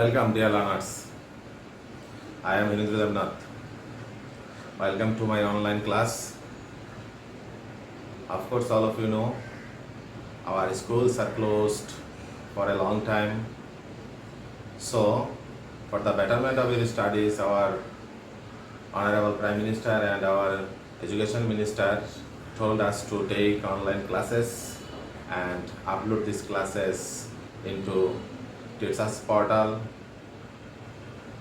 Welcome, dear learners. I am Hinendra Devnath. Welcome to my online class. Of course, all of you know our schools are closed for a long time. So, for the betterment of your studies, our Honorable Prime Minister and our Education Minister told us to take online classes and upload these classes into Teachers Portal,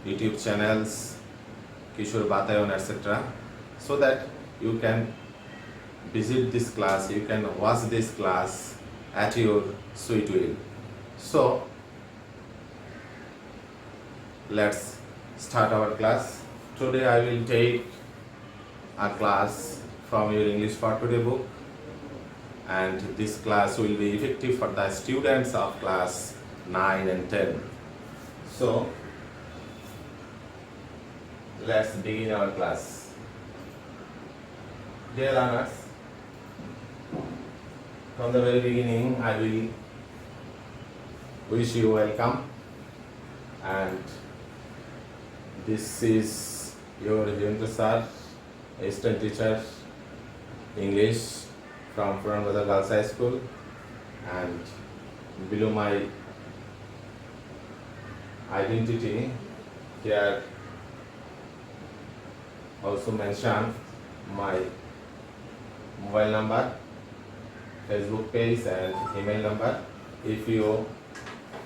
YouTube channels, Kishore Batayon, etc. so that you can visit this class, you can watch this class at your sweet will. So, let's start our class. Today I will take a class from your English for Today book, and this class will be effective for the students of class 9 and 10. So, let's begin our class. Dear learners, from the very beginning I will wish you welcome, and this is your Hinendra sir, assistant teacher English from Puran Bazar Girls High School, and below my identity here also mention my mobile number, Facebook page and email number. If you,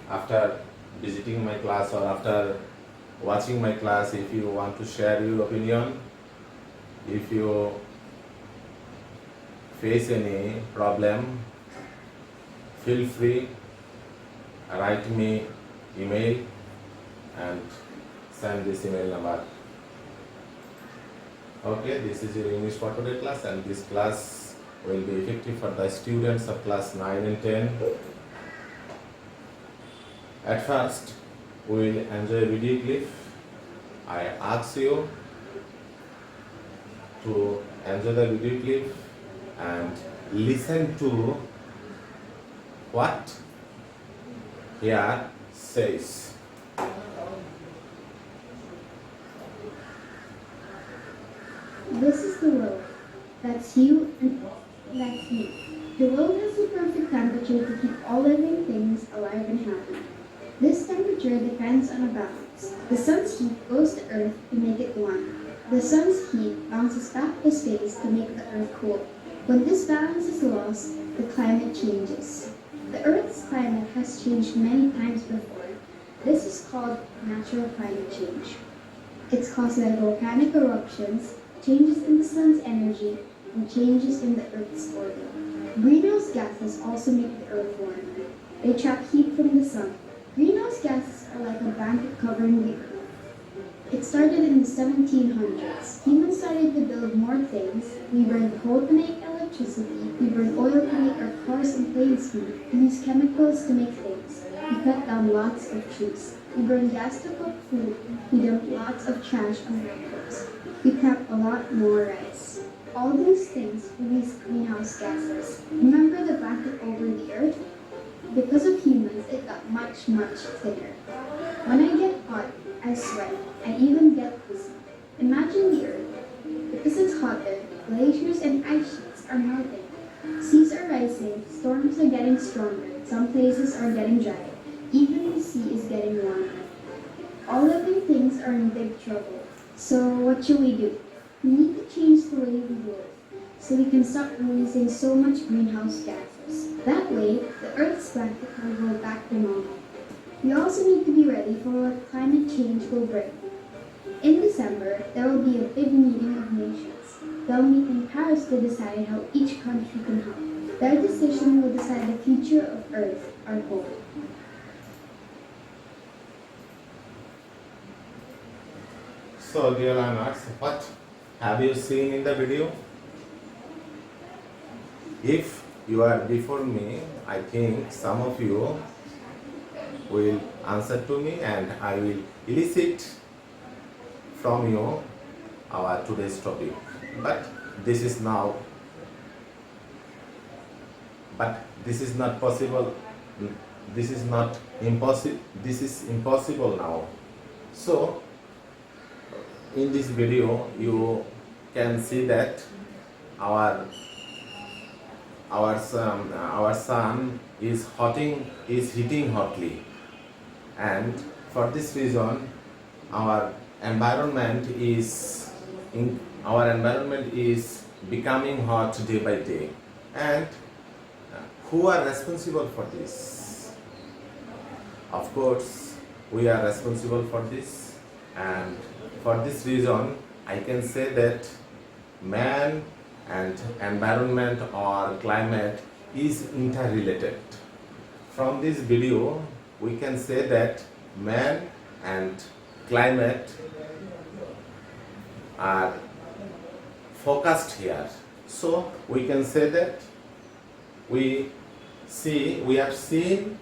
after visiting my class or after watching my class, if you want to share your opinion, if you face any problem, feel free, write me email and send this email number. Okay, this is your English for Today class, and this class will be effective for the students of class 9 and 10. At first, we will enjoy a video clip. I ask you to enjoy the video clip and listen to what here says. This is the world. That's you and that's me. The world has the perfect temperature to keep all living things alive and happy. This temperature depends on a balance. The sun's heat goes to Earth to make it warm. The sun's heat bounces back to space to make the Earth cool. When this balance is lost, the climate changes. The Earth's climate has changed many times before. This is called natural climate change. It's caused by volcanic eruptions, changes in the sun's energy, and changes in the Earth's orbit. Greenhouse gases also make the Earth warmer. They trap heat from the sun. Greenhouse gases are like a blanket covering the Earth. It started in the 1700s. Humans started to build more things. We burned coal to make electricity. We burned oil to make our cars and planes move. We used chemicals to make things. We cut down lots of trees. We burned gas to cook food. We dumped lots of trash on railroads. We plant a lot more rice. All these things release greenhouse gases. Remember the blanket over the Earth? Because of humans, it got much thinner. When I get hot, I sweat. I even get dizzy. Imagine the Earth. Because it's hotter, glaciers and ice sheets are melting. Seas are rising, storms are getting stronger, some places are getting dry. Even the sea is getting warmer. All living things are in big trouble. So what should we do? We need to change the way we live so we can stop releasing so much greenhouse gases. That way, the Earth's blanket will go back to normal. We also need to be ready for what climate change will bring. In December, there will be a big meeting of nations. They'll meet in Paris to decide how each country can help. Their decision will decide the future of Earth, our home. So, dear learners, what have you seen in the video? If you are before me, I think some of you will answer to me and I will elicit from you our today's topic. But this is not possible this is not impossible, this is impossible now. So in this video you can see that our sun is heating hotly, and for this reason our environment is becoming hot day by day. And who are responsible for this? Of course we are responsible for this, and for this reason I can say that man and environment or climate is interrelated. From this video we can say that man and climate are focused here. So we can say that we have seen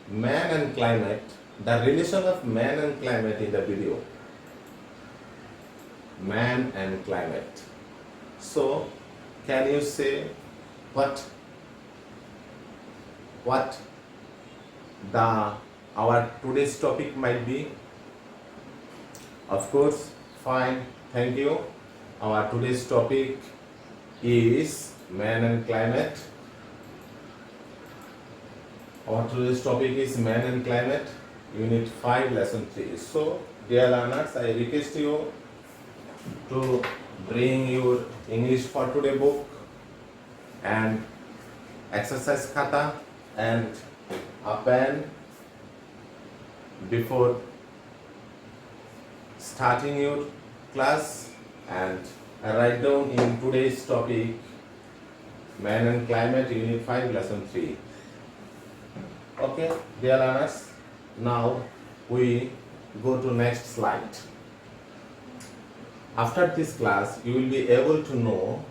man and climate, the relation of man and climate in the video. Man and climate. So can you say what our today's topic might be? Of course, fine, thank you. Our today's topic is man and climate. Our today's topic is man and climate, unit 5, lesson 3. So dear learners, I request you to bring your English for today book and exercise khata and a pen before starting your class, and write down in today's topic man and climate, unit 5, lesson 3. Okay, dear learners, now we go to next slide. After this class, you will be able to know,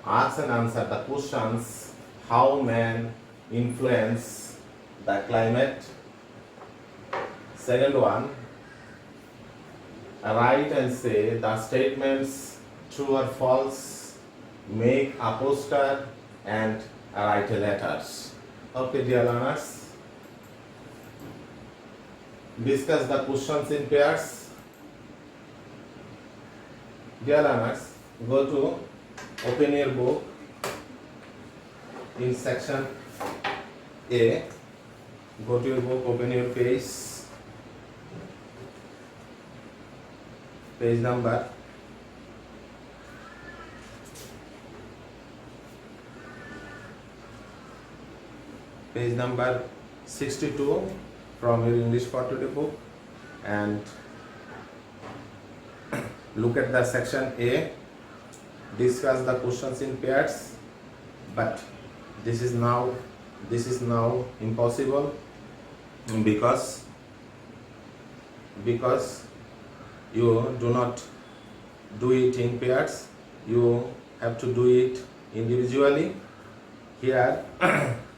ask and answer the questions how man influence the climate. Second one, write and say the statements true or false, make a poster and write a letter. Okay, dear learners, discuss the questions in pairs. Dear learners, go to open your book in section A. Go to your book, open your page number page number 62 from your English for Today book, and look at the section A. Discuss the questions in pairs, but this is now impossible because you do not do it in pairs, you have to do it individually. Here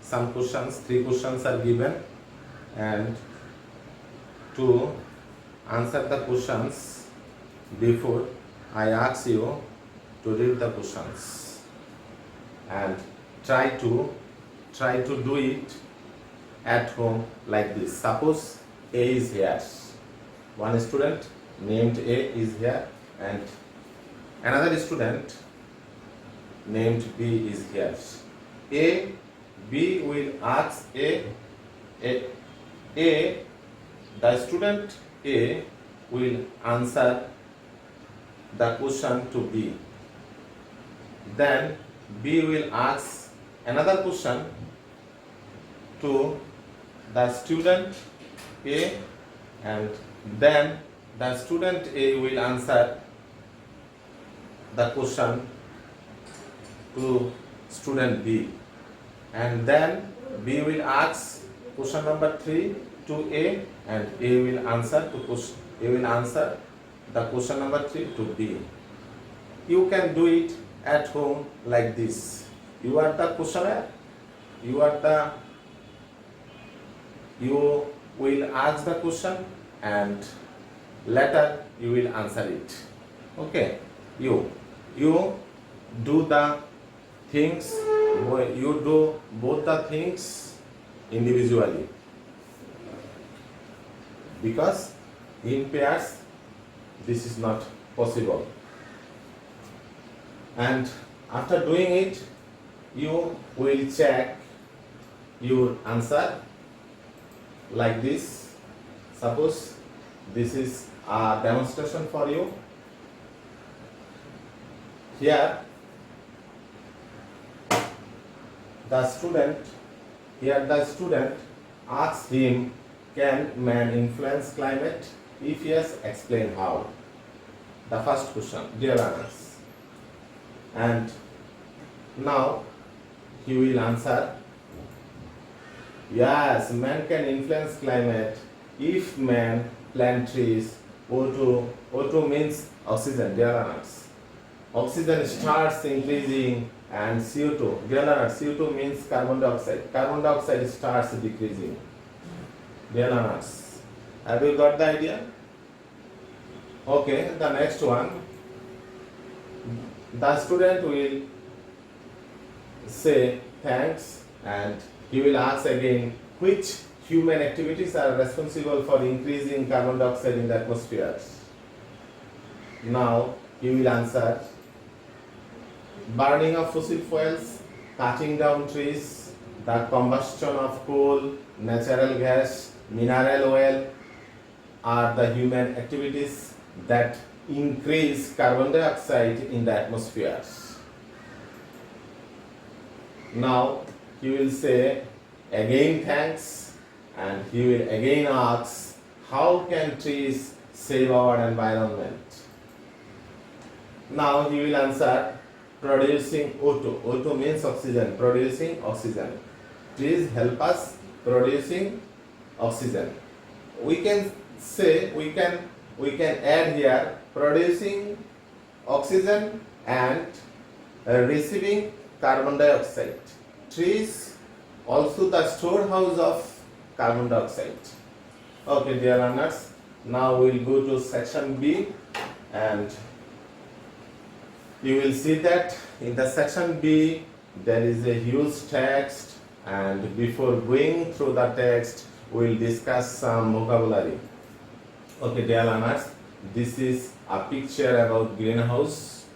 some questions, 3 questions are given, and to answer the questions, before I ask you to read the questions and try to do it at home like this. Suppose A is here, one student named A is here, and another student named B is here. B will ask the student A will answer the question to B. Then B will ask another question to the student A, and then the student A will answer the question to student B, and then B will ask question number 3 to A, and A will answer the question number 3 to B. You can do it at home like this. You are the questioner, you will ask the question, and later you will answer it. Okay, you do the things, you do both the things individually, because in pairs this is not possible. And after doing it, you will check your answer like this. Suppose this is a demonstration for you. Here the student asks him, can man influence climate? If yes, explain how. The first question, dear learners. And now he will answer, yes, man can influence climate if man plant trees. O2 means oxygen, dear learners. Oxygen starts increasing and CO2, dear learners, CO2 means carbon dioxide. Carbon dioxide starts decreasing. Dear learners, have you got the idea? Okay, the next one. The student will say thanks and he will ask again, which human activities are responsible for increasing carbon dioxide in the atmosphere? Now he will answer, burning of fossil fuels, cutting down trees, the combustion of coal, natural gas, mineral oil are the human activities that increase carbon dioxide in the atmosphere. Now he will say again thanks and he will again ask, how can trees save our environment? Now he will answer, producing O2. O2 means oxygen, producing oxygen. Trees help us producing oxygen. We can say, we can add here producing oxygen and receiving carbon dioxide. Trees also the storehouse of carbon dioxide. Okay, dear learners, now we will go to section B, and you will see that in the section B there is a huge text, and before going through the text we will discuss some vocabulary. Okay, dear learners, this is a picture about greenhouse.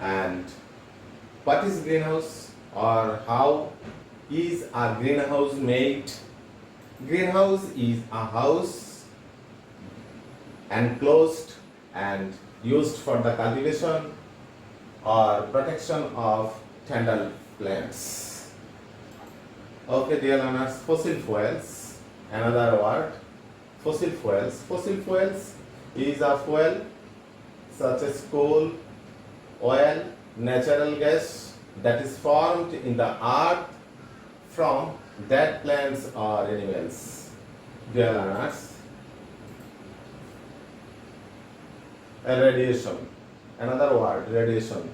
And what is greenhouse, or how is a greenhouse made? Greenhouse is a house enclosed and used for the cultivation or protection of tender plants. Okay, dear learners, fossil fuels, another word, fossil fuels. Fossil fuels is a fuel such as coal, oil, natural gas that is formed in the earth from dead plants or animals. Dear learners, radiation, another word, radiation.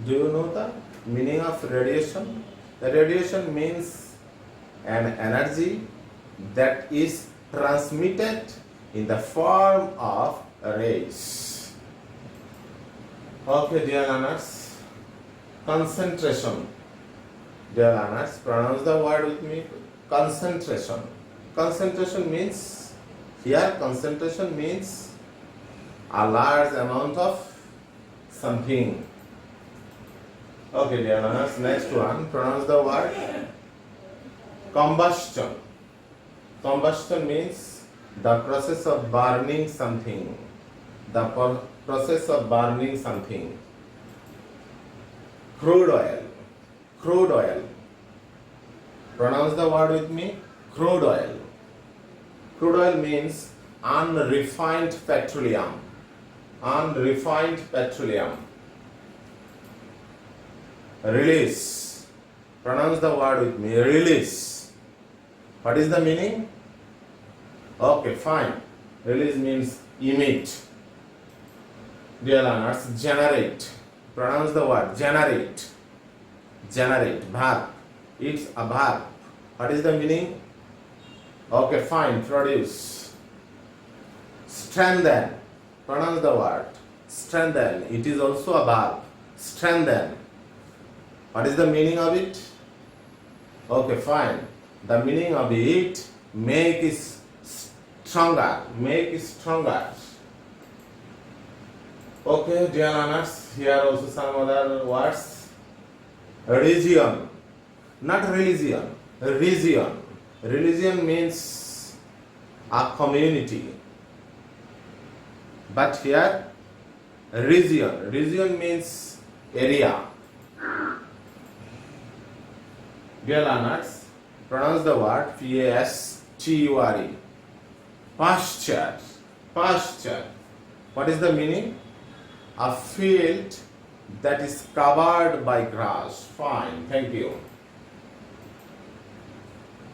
Do you know the meaning of radiation? The radiation means an energy that is transmitted in the form of rays. Okay, dear learners, concentration. Dear learners, pronounce the word with me, concentration. Concentration means, here concentration means a large amount of something. Okay, dear learners, next one, pronounce the word combustion. Combustion means the process of burning something. The process of burning something. Crude oil. Crude oil. Pronounce the word with me, crude oil. Crude oil means unrefined petroleum. Unrefined petroleum. Release. Pronounce the word with me, release. What is the meaning? Okay, fine. Release means emit. Dear learners, generate. Pronounce the word, generate. Generate, verb. It's a verb. What is the meaning? Okay, fine. Produce. Strengthen. Pronounce the word, strengthen. It is also a verb. Strengthen. What is the meaning of it? Okay, fine. The meaning of it, make is stronger. Make is stronger. Okay, dear learners, here also some other words. Region, not religion. Region. Religion means a community. But here, region. Region means area. Dear learners, pronounce the word pasture. Pasture. Pasture. What is the meaning? A field that is covered by grass. Fine, thank you.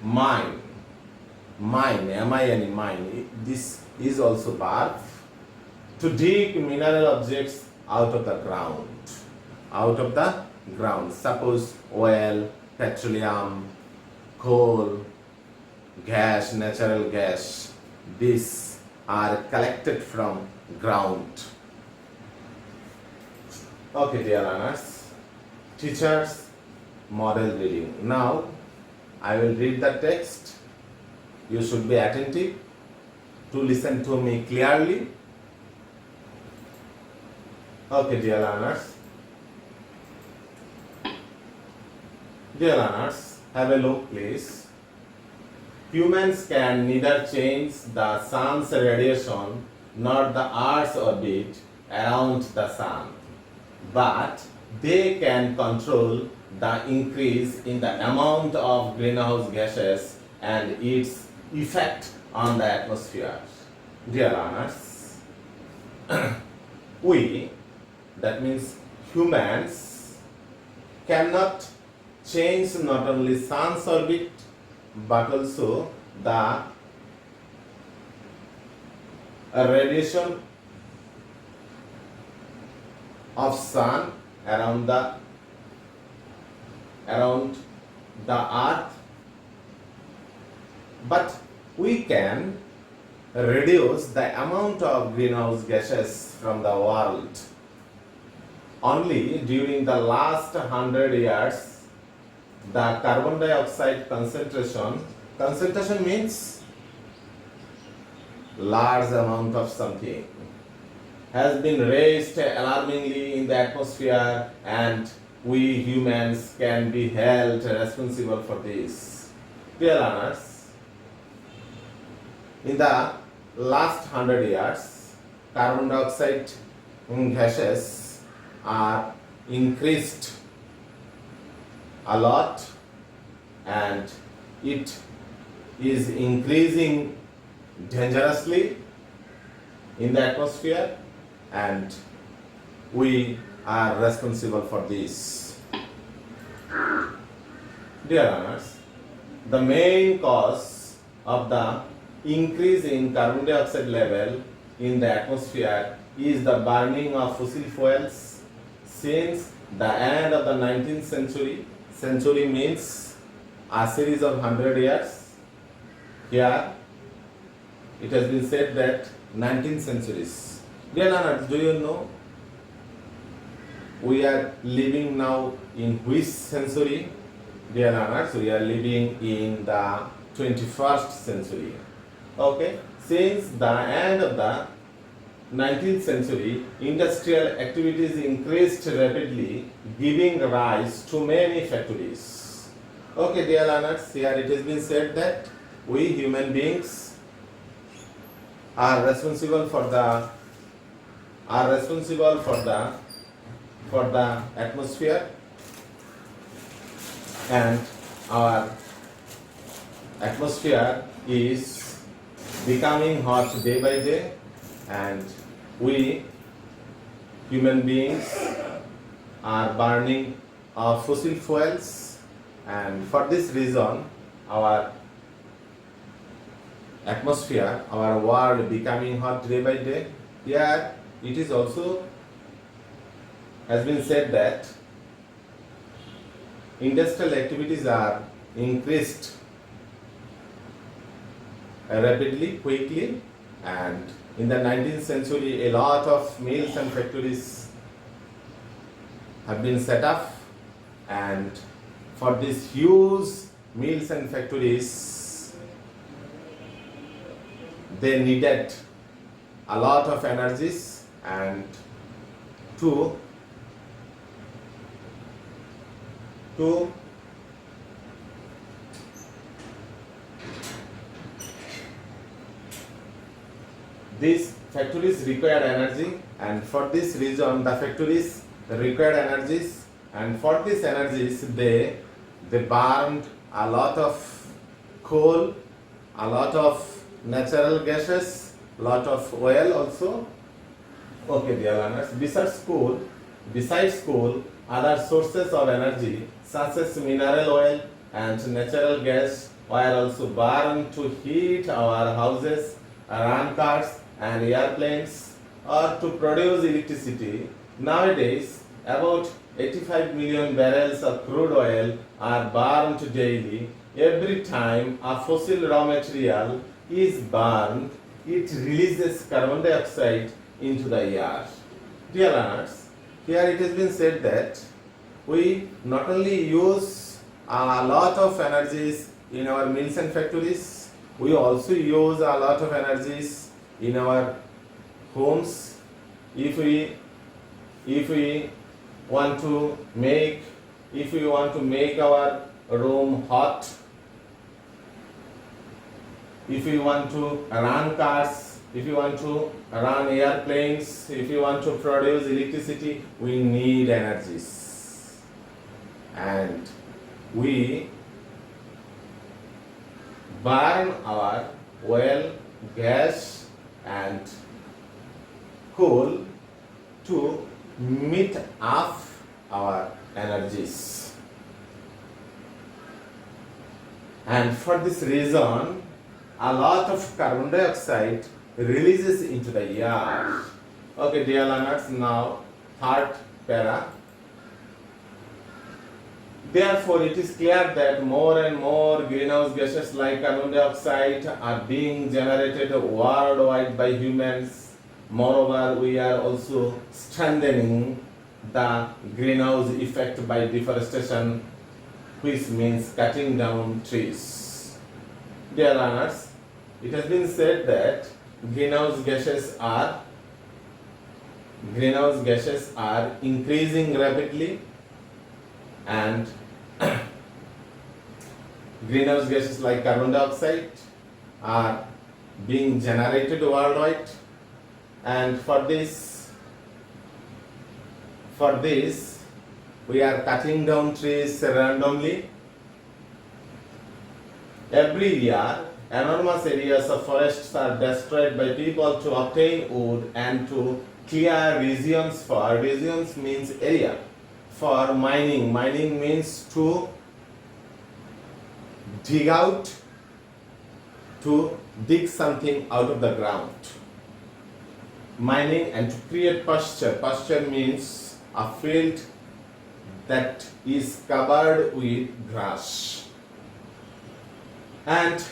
Mine. Mine, M-I-N-E, mine. This is also verb. To dig mineral objects out of the ground. Out of the ground. Suppose oil, petroleum, coal, gas, natural gas. These are collected from ground. Okay, dear learners, teachers, model reading. Now, I will read the text. You should be attentive to listen to me clearly. Okay, dear learners. Dear learners, have a look, please. Humans can neither change the sun's radiation nor the earth's orbit around the sun, but they can control the increase in the amount of greenhouse gases and its effect on the atmosphere. Dear learners, we, that means humans, cannot change not only sun's orbit but also the radiation of sun around the earth, but we can reduce the amount of greenhouse gases from the world. Only during the last 100 years, the carbon dioxide concentration means large amount of something, has been raised alarmingly in the atmosphere, and we humans can be held responsible for this. Dear learners, in the last 100 years, carbon dioxide gases are increased a lot, and it is increasing dangerously in the atmosphere, and we are responsible for this. Dear learners, the main cause of the increase in carbon dioxide level in the atmosphere is the burning of fossil fuels since the end of the 19th century. Century means a series of 100 years. Here it has been said that 19th centuries. Dear learners, do you know we are living now in which century? Dear learners, we are living in the 21st century. Okay, since the end of the 19th century, industrial activities increased rapidly, giving rise to many factories. Okay, dear learners, here it has been said that we human beings are responsible for the atmosphere, and our atmosphere is becoming hot day by day, and we human beings are burning fossil fuels, and for this reason our atmosphere, our world becoming hot day by day. Here it is also has been said that industrial activities are increased rapidly, quickly, and in the 19th century a lot of mills and factories have been set up, and for this huge mills and factories, they needed a lot of energies, and to these factories required energy, and for this reason the factories required energies, and for these energies they burned a lot of coal, a lot of natural gases, lot of oil also. Okay, dear learners, besides coal, other sources of energy such as mineral oil and natural gas were also burned to heat our houses, run cars and airplanes, or to produce electricity. Nowadays, about 85 million barrels of crude oil are burned daily. Every time a fossil raw material is burned, it releases carbon dioxide into the air. Dear learners, here it has been said that we not only use a lot of energies in our mills and factories, we also use a lot of energies in our homes. If we want to make our room hot, if we want to run cars, if you want to run airplanes, if you want to produce electricity, we need energies. And we burn our oil, gas and coal to meet up our energies. And for this reason, a lot of carbon dioxide releases into the air. Okay, dear learners, now third para. Therefore, it is clear that more and more greenhouse gases like carbon dioxide are being generated worldwide by humans. Moreover, we are also strengthening the greenhouse effect by deforestation, which means cutting down trees. Dear learners, it has been said that greenhouse gases are increasing rapidly, and greenhouse gases like carbon dioxide are being generated worldwide, and for this we are cutting down trees randomly. Every year, enormous areas of forests are destroyed by people to obtain wood and to clear regions means area. For mining means to dig something out of the ground. Mining, and to create pasture means a field that is covered with grass. And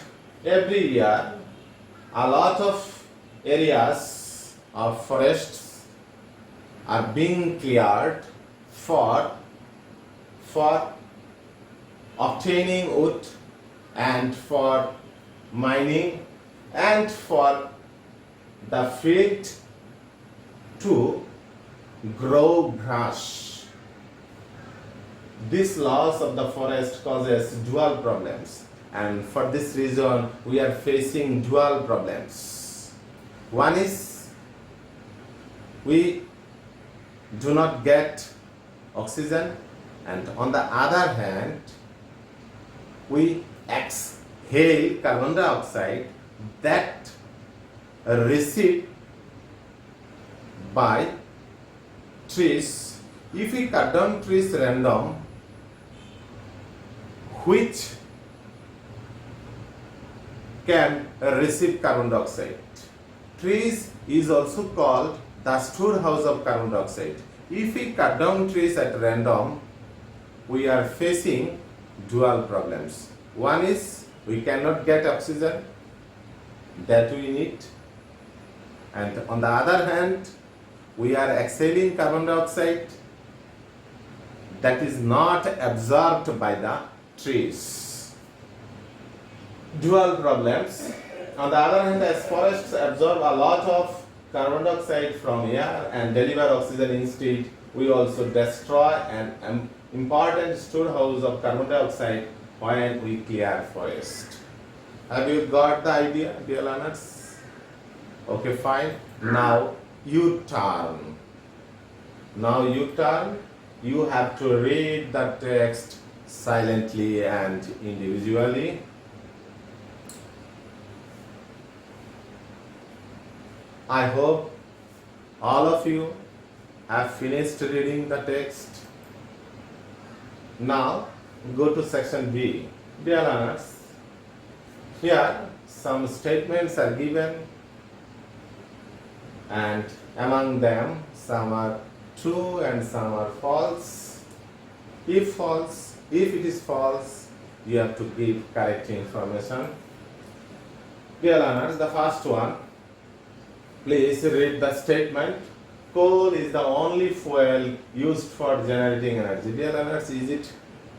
every year, a lot of areas of forests are being cleared for obtaining wood and for mining and for the field to grow grass. This loss of the forest causes dual problems, and for this reason we are facing dual problems. One is we do not get oxygen, and on the other hand we exhale carbon dioxide that received by trees. If we cut down trees random, which can receive carbon dioxide. Trees is also called the storehouse of carbon dioxide. If we cut down trees at random, we are facing dual problems. One is we cannot get oxygen that we need, and on the other hand we are exhaling carbon dioxide that is not absorbed by the trees. dual problems. On the other hand, as forests absorb a lot of carbon dioxide from air and deliver oxygen instead, we also destroy an important storehouse of carbon dioxide when we clear forest. Have you got the idea, dear learners? Okay, fine. Now you turn. Now you turn. You have to read the text silently and individually. I hope all of you have finished reading the text. Now go to section B. Dear learners, here some statements are given and among them some are true and some are false. If it is false, you have to give correct information. Dear learners, the first one, please read the statement. Coal is the only fuel used for generating energy. Dear learners, is it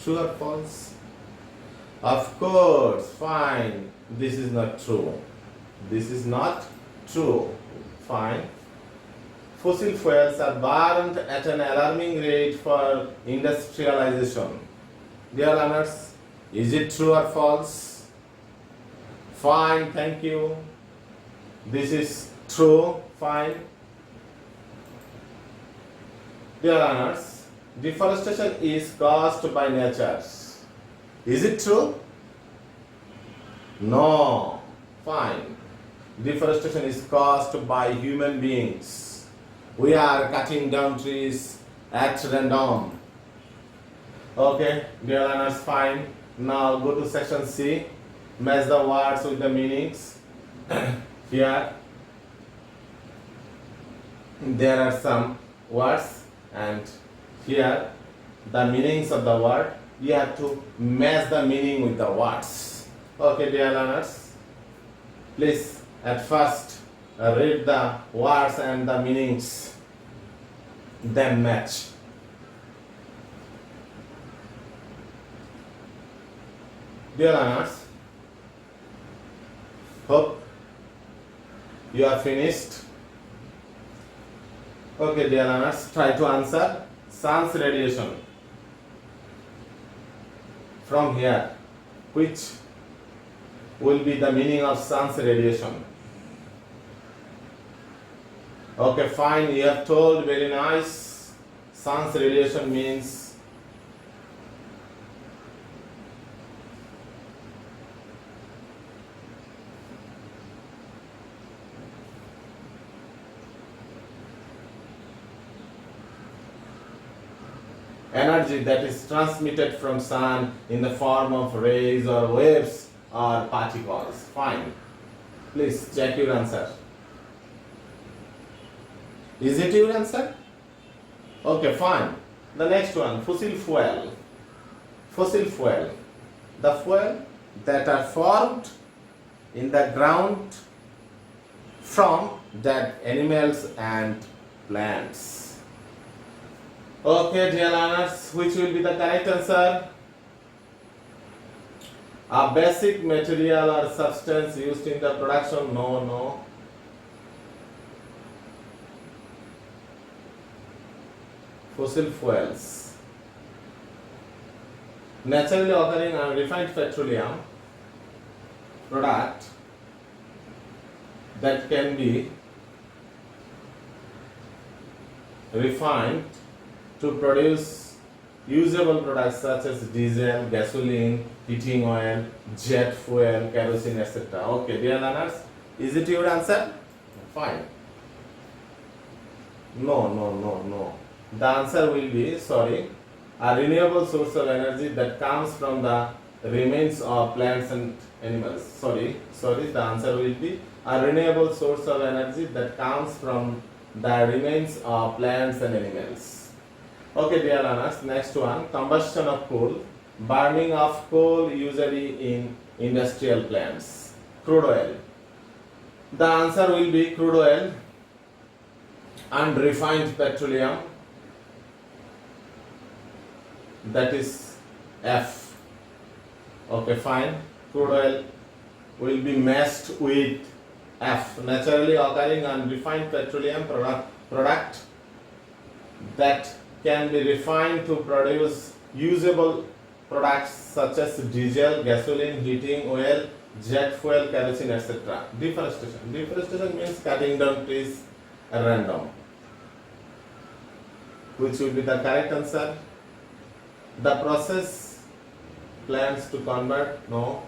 true or false? Of course, fine. This is not true. This is not true. Fine. Fossil fuels are burned at an alarming rate for industrialization. Dear learners, is it true or false? Fine, thank you. This is true, fine. Dear learners, deforestation is caused by nature. Is it true? No, fine. Deforestation is caused by human beings. We are cutting down trees at random. Okay, dear learners, fine. Now go to section C. Match the words with the meanings. Here there are some words and here the meanings of the word. You have to match the meaning with the words. Okay, dear learners, please at first read the words and the meanings, then match. Dear learners, hope you are finished. Okay, dear learners, try to answer. Sun's radiation. From here, which will be the meaning of sun's radiation? Okay, fine, you have told, very nice. Sun's radiation means energy that is transmitted from sun in the form of rays or waves or particles. Fine. Please check your answer. Is it your answer? Okay, fine. The next one, fossil fuel. Fossil fuel. The fuel that are formed in the ground from dead animals and plants. Okay, dear learners, which will be the correct answer? A basic material or substance used in the production? No. Fossil fuels. Naturally occurring unrefined petroleum product that can be refined to produce usable products such as diesel, gasoline, heating oil, jet fuel, kerosene, etc. Okay, dear learners, is it your answer? Fine. No. The answer will be, a renewable source of energy that comes from the remains of plants and animals. Sorry, the answer will be a renewable source of energy that comes from the remains of plants and animals. Okay, dear learners, next one, combustion of coal, burning of coal usually in industrial plants. Crude oil. The answer will be crude oil and refined petroleum, that is F. Okay, fine. Crude oil will be mixed with F, naturally occurring unrefined petroleum product that can be refined to produce usable products such as diesel, gasoline, heating oil, jet fuel, kerosene, etc. Deforestation. Deforestation means cutting down trees at random. Which would be the correct answer? The process plans to convert, no.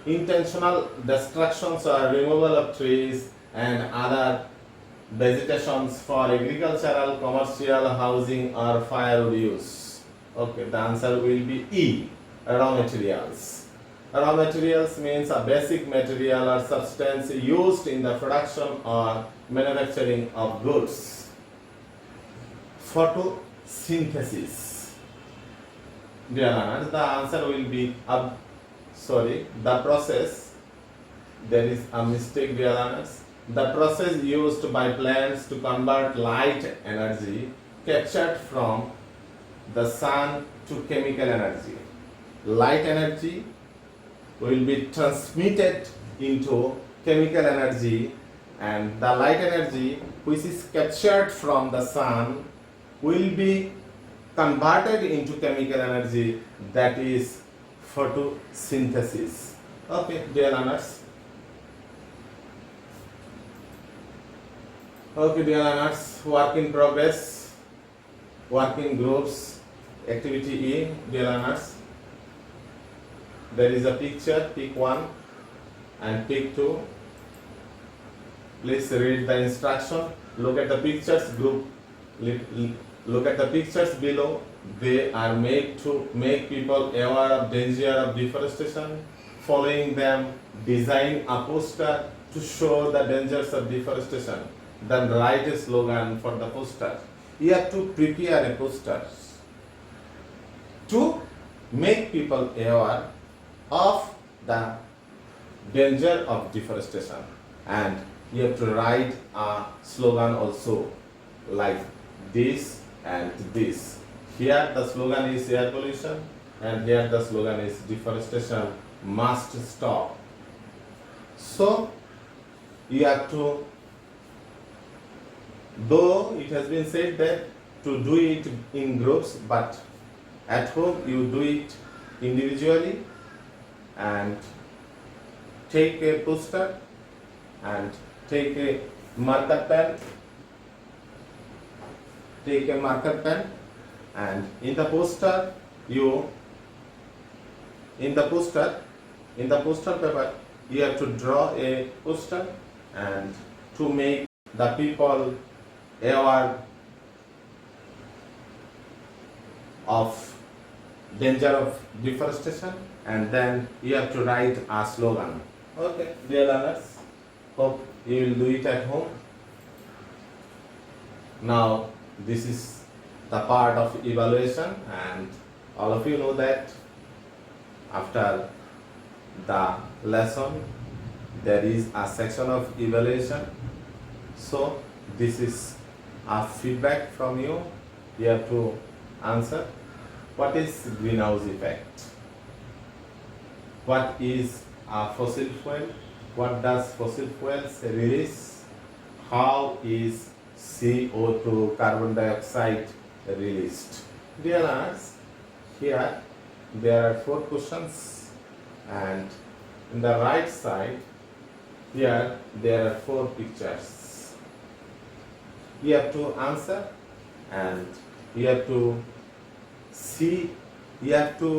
Intentional destructions or removal of trees and other vegetations for agricultural, commercial, housing or firewood use. Okay, the answer will be E, raw materials. Raw materials means a basic material or substance used in the production or manufacturing of goods. Photosynthesis. Dear learners, the answer will be the process. There is a mistake, dear learners. The process used by plants to convert light energy captured from the sun to chemical energy. Light energy will be transmitted into chemical energy, and the light energy which is captured from the sun will be converted into chemical energy, that is photosynthesis. Okay, dear learners. Okay, dear learners, work in progress, work in groups, activity E, dear learners. There is a picture, pick one and pick two. Please read the instruction. Look at the pictures, group. Look at the pictures below. They are made to make people aware of danger of deforestation. Following them, design a poster to show the dangers of deforestation. Then write a slogan for the poster. You have to prepare a poster to make people aware of the danger of deforestation, and you have to write a slogan also, like this and this. Here the slogan is air pollution, and here the slogan is deforestation must stop. So you have to, though it has been said that to do it in groups, but at home you do it individually, and take a poster and take a marker pen, and in the poster paper you have to draw a poster, and to make the people aware of danger of deforestation, and then you have to write a slogan. Okay, dear learners, hope you will do it at home. Now this is the part of evaluation, and all of you know that after the lesson there is a section of evaluation. So this is a feedback from you. You have to answer. What is greenhouse effect? What is a fossil fuel? What does fossil fuels release? How is CO2, carbon dioxide, released? Dear learners, here there are 4 questions, and in the right side here there are 4 pictures. You have to answer, and you have to see, you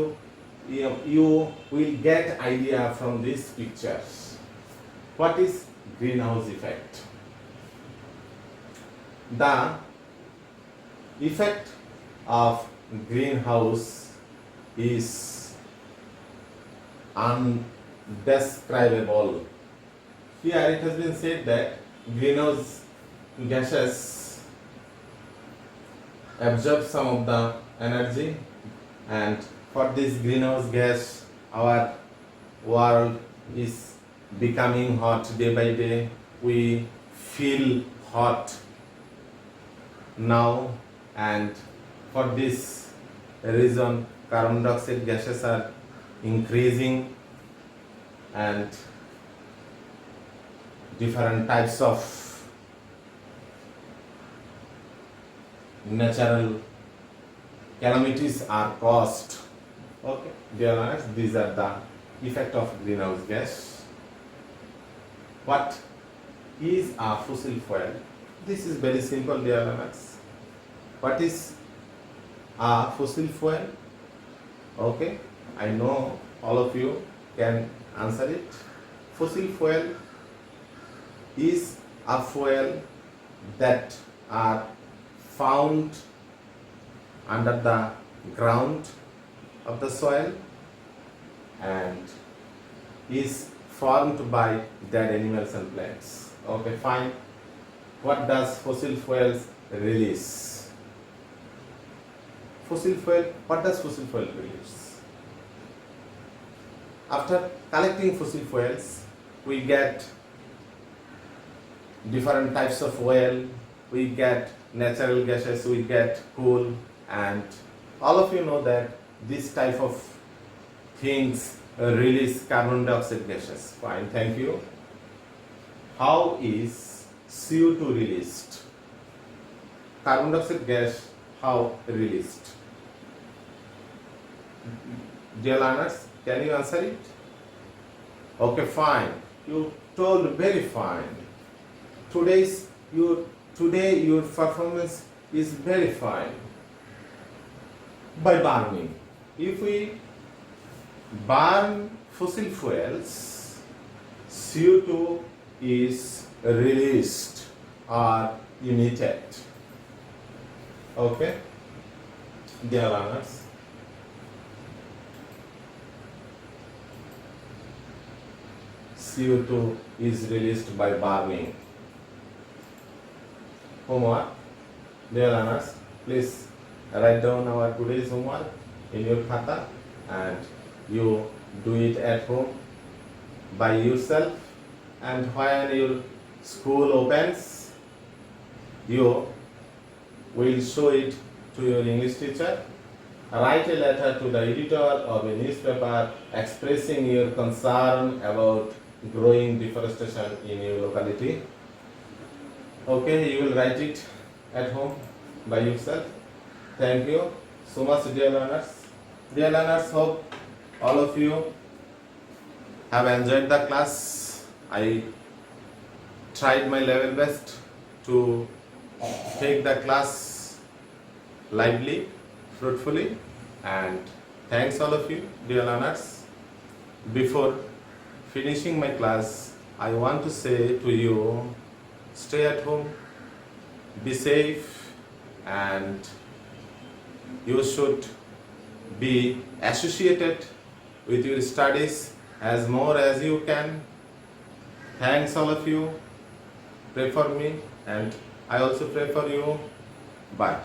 will get idea from these pictures. What is greenhouse effect? The effect of greenhouse is undescribable. Here it has been said that greenhouse gases absorb some of the energy, and for this greenhouse gas our world is becoming hot day by day. We feel hot now, and for this reason carbon dioxide gases are increasing and different types of natural calamities are caused. Okay, dear learners, these are the effect of greenhouse gas. What is a fossil fuel? This is very simple, dear learners. What is a fossil fuel? Okay, I know all of you can answer it. Fossil fuel is a fuel that are found under the ground of the soil and is formed by dead animals and plants. Okay, fine. What does fossil fuels release? What does fossil fuel release? After collecting fossil fuels, we get different types of oil, we get natural gases, we get coal, and all of you know that this type of things release carbon dioxide gases. Fine, thank you. How is CO2 released? Carbon dioxide gas, how released? Dear learners, can you answer it? Okay, fine. You told very fine. Today your performance is very fine. By burning. If we burn fossil fuels, CO2 is released or emitted. Okay, dear learners. CO2 is released by burning. Homework, dear learners, please write down our today's homework in your khata and you do it at home by yourself, and when your school opens you will show it to your English teacher. Write a letter to the editor of a newspaper expressing your concern about growing deforestation in your locality. Okay, you will write it at home by yourself. Thank you so much, dear learners. Dear learners, hope all of you have enjoyed the class. I tried my level best to take the class lively, fruitfully, and thanks all of you, dear learners. Before finishing my class, I want to say to you, stay at home, be safe, and you should be associated with your studies as more as you can. Thanks all of you. Pray for me and I also pray for you. Bye.